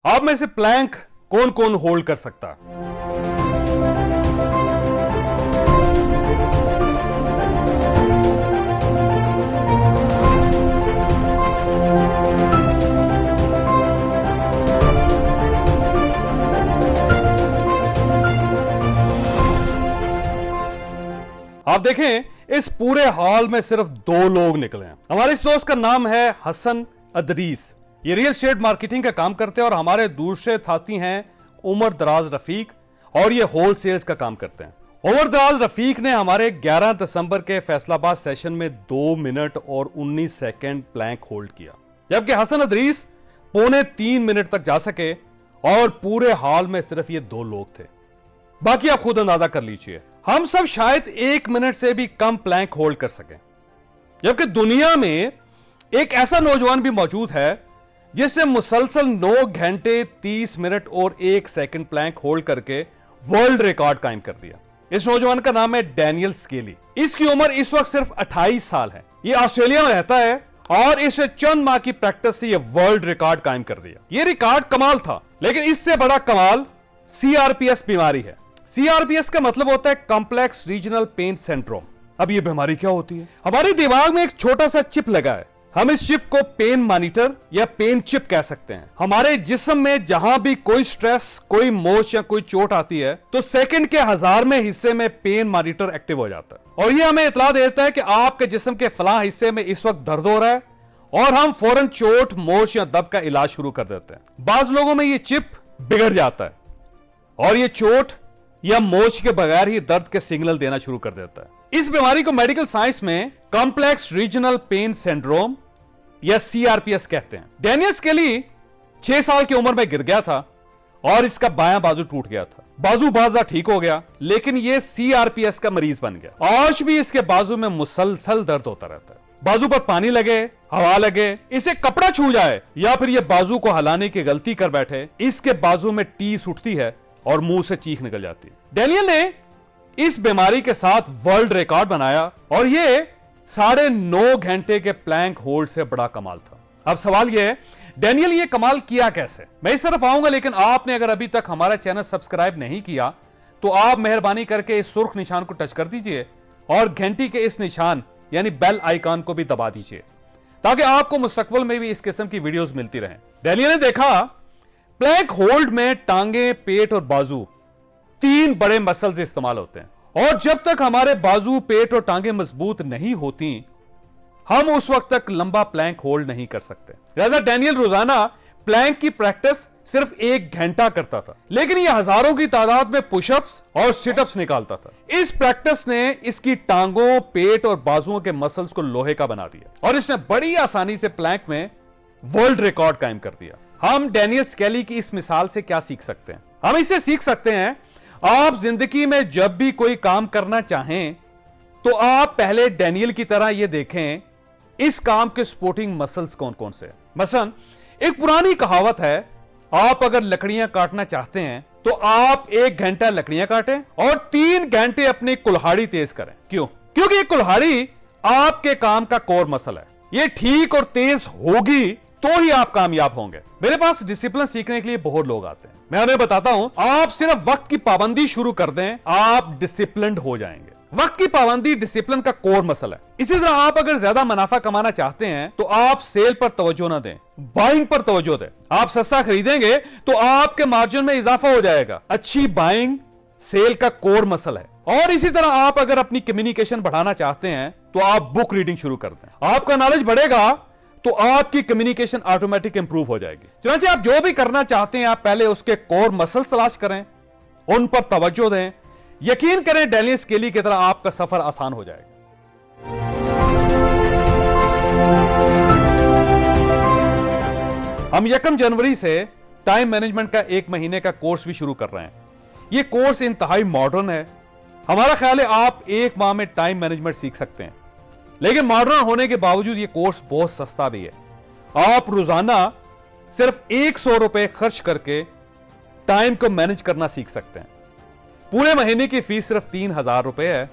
आप में से प्लैंक कौन कौन होल्ड कर सकता है? आप देखें, इस पूरे हॉल में सिर्फ 2 लोग निकले हैं। हमारे इस दोस्त का नाम है हसन अदरीस। ये रियल एस्टेट मार्केटिंग का काम करते हैं और हमारे दूसरे साथी हैं उमर दराज रफीक, और ये होल सेल्स का काम करते हैं। उमर दराज रफीक ने हमारे 11 दिसंबर के फैसलाबाद सेशन में 2 मिनट और 19 सेकंड प्लैंक होल्ड किया, जबकि हसन अदरीस 2.25 मिनट तक जा सके और पूरे हॉल में सिर्फ ये 2 लोग थे। बाकी आप खुद अंदाजा कर लीजिए, हम सब शायद 1 मिनट से भी कम प्लैंक होल्ड कर सकें, जबकि दुनिया में एक ऐसा नौजवान भी मौजूद है जिसने मुसलसल 9 घंटे 30 मिनट और 1 सेकंड प्लैंक होल्ड करके वर्ल्ड रिकॉर्ड कायम कर दिया। इस नौजवान का नाम है डैनियल स्केली। इसकी उम्र इस वक्त सिर्फ 28 साल है। ये ऑस्ट्रेलिया में रहता है और इसे चंद माह की प्रैक्टिस से यह वर्ल्ड रिकॉर्ड कायम कर दिया। यह रिकॉर्ड कमाल था, लेकिन इससे बड़ा कमाल CRPS बीमारी है। CRPS का मतलब होता है कॉम्प्लेक्स रीजनल पेन सिंड्रोम। अब यह बीमारी क्या होती है? हमारे दिमाग में एक छोटा सा चिप लगा है। हम इस चिप को पेन मॉनिटर या पेन चिप कह सकते हैं। हमारे जिस्म में जहां भी कोई स्ट्रेस, कोई मोच या कोई चोट आती है तो सेकंड के 1000वें हिस्से में पेन मॉनिटर एक्टिव हो जाता है और यह हमें इतला देता है कि आपके जिस्म के फलां हिस्से में इस वक्त दर्द हो रहा है, और हम फौरन चोट, मोच या दर्द का इलाज शुरू कर देते हैं। बाज लोगों में यह चिप बिगड़ जाता है और यह चोट या मोच के बगैर ही दर्द के सिग्नल देना शुरू कर देता है। इस बीमारी को मेडिकल साइंस में कॉम्प्लेक्स रीजनल पेन सिंड्रोम या CRPS कहते हैं। डैनियल स्केली 6 साल की उम्र में गिर गया था और इसका बायां बाजू टूट गया था। बाजू बाजा ठीक हो गया, लेकिन यह CRPS का मरीज बन गया। आज भी इसके बाजू में मुसलसल दर्द होता रहता है। बाजू पर पानी लगे, हवा लगे, इसे कपड़ा छू जाए या फिर यह बाजू को हिलाने की गलती कर बैठे, इसके बाजू में टीस उठती है और मुंह से चीख निकल जाती है। डैनियल ने इस बीमारी के साथ वर्ल्ड रिकॉर्ड बनाया और यह 9.5 घंटे के प्लैंक होल्ड से बड़ा कमाल था। अब सवाल यह है, डैनियल ये कमाल किया कैसे? मैं इस तरफ आऊंगा, लेकिन आपने अगर अभी तक हमारा चैनल सब्सक्राइब नहीं किया तो आप मेहरबानी करके इस सुर्ख निशान को टच कर दीजिए और घंटी के इस निशान यानी बेल आइकॉन को भी दबा दीजिए, ताकि आपको मुस्तकबिल में भी इस किस्म की वीडियोस मिलती रहें। डैनियल ने देखा, प्लैंक होल्ड में टांगे, पेट और बाजू 3 बड़े मसल्स इस्तेमाल होते हैं, और जब तक हमारे बाजू, पेट और टांगे मजबूत नहीं होती, हम उस वक्त तक लंबा प्लैंक होल्ड नहीं कर सकते। लिहाजा डैनियल रोजाना प्लैंक की प्रैक्टिस सिर्फ 1 घंटा करता था, लेकिन यह हजारों की तादाद में पुशअप्स और सिटअप्स निकालता था। इस प्रैक्टिस ने इसकी टांगों, पेट और बाजुओं के मसल्स को लोहे का बना दिया और इसने बड़ी आसानी से प्लैंक में वर्ल्ड रिकॉर्ड कायम कर दिया। हम डैनियल स्केली की इस मिसाल से क्या सीख सकते हैं? हम इससे सीख सकते हैं, आप जिंदगी में जब भी कोई काम करना चाहें तो आप पहले डैनियल की तरह यह देखें इस काम के सपोर्टिंग मसल्स कौन कौन से हैं। मसलन एक पुरानी कहावत है, आप अगर लकड़ियां काटना चाहते हैं तो आप 1 घंटा लकड़ियां काटें और 3 घंटे अपनी कुल्हाड़ी तेज करें। क्यों? क्योंकि ये कुल्हाड़ी आपके काम का कोर मसल है। ये ठीक और तेज होगी तो ही आप कामयाब होंगे। मेरे पास डिसिप्लिन सीखने के लिए बहुत लोग आते हैं। मैं उन्हें बताता हूं, आप सिर्फ वक्त की पाबंदी शुरू कर दें, आप डिसिप्लिन्ड हो जाएंगे। वक्त की पाबंदी डिसिप्लिन का कोर मसल है। इसी तरह आप अगर ज्यादा मुनाफा कमाना चाहते हैं तो आप सेल पर तवज्जो ना दें, बाइंग पर तवज्जो दें। आप सस्ता खरीदेंगे तो आपके मार्जिन में इजाफा हो जाएगा। अच्छी बाइंग सेल का कोर मसल है। और इसी तरह आप अगर अपनी कम्युनिकेशन बढ़ाना चाहते हैं तो आप बुक रीडिंग शुरू कर दें। आपका नॉलेज बढ़ेगा तो आपकी कम्युनिकेशन ऑटोमेटिक इंप्रूव हो जाएगी। चुनांचे आप जो भी करना चाहते हैं, आप पहले उसके कोर मसल तलाश करें, उन पर तवज्जो दें। यकीन करें, डैनियल स्केली की तरह आपका सफर आसान हो जाएगा। हम 1 जनवरी से टाइम मैनेजमेंट का 1 महीने का कोर्स भी शुरू कर रहे हैं। यह कोर्स इंतहाई मॉडर्न है। हमारा ख्याल है आप 1 माह में टाइम मैनेजमेंट सीख सकते हैं, लेकिन मॉडर्न होने के बावजूद यह कोर्स बहुत सस्ता भी है। आप रोजाना सिर्फ 100 रुपए खर्च करके टाइम को मैनेज करना सीख सकते हैं। पूरे महीने की फीस सिर्फ 3000 रुपए है।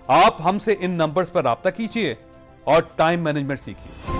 आप हमसे इन नंबर्स पर राब्ता कीजिए और टाइम मैनेजमेंट सीखिए।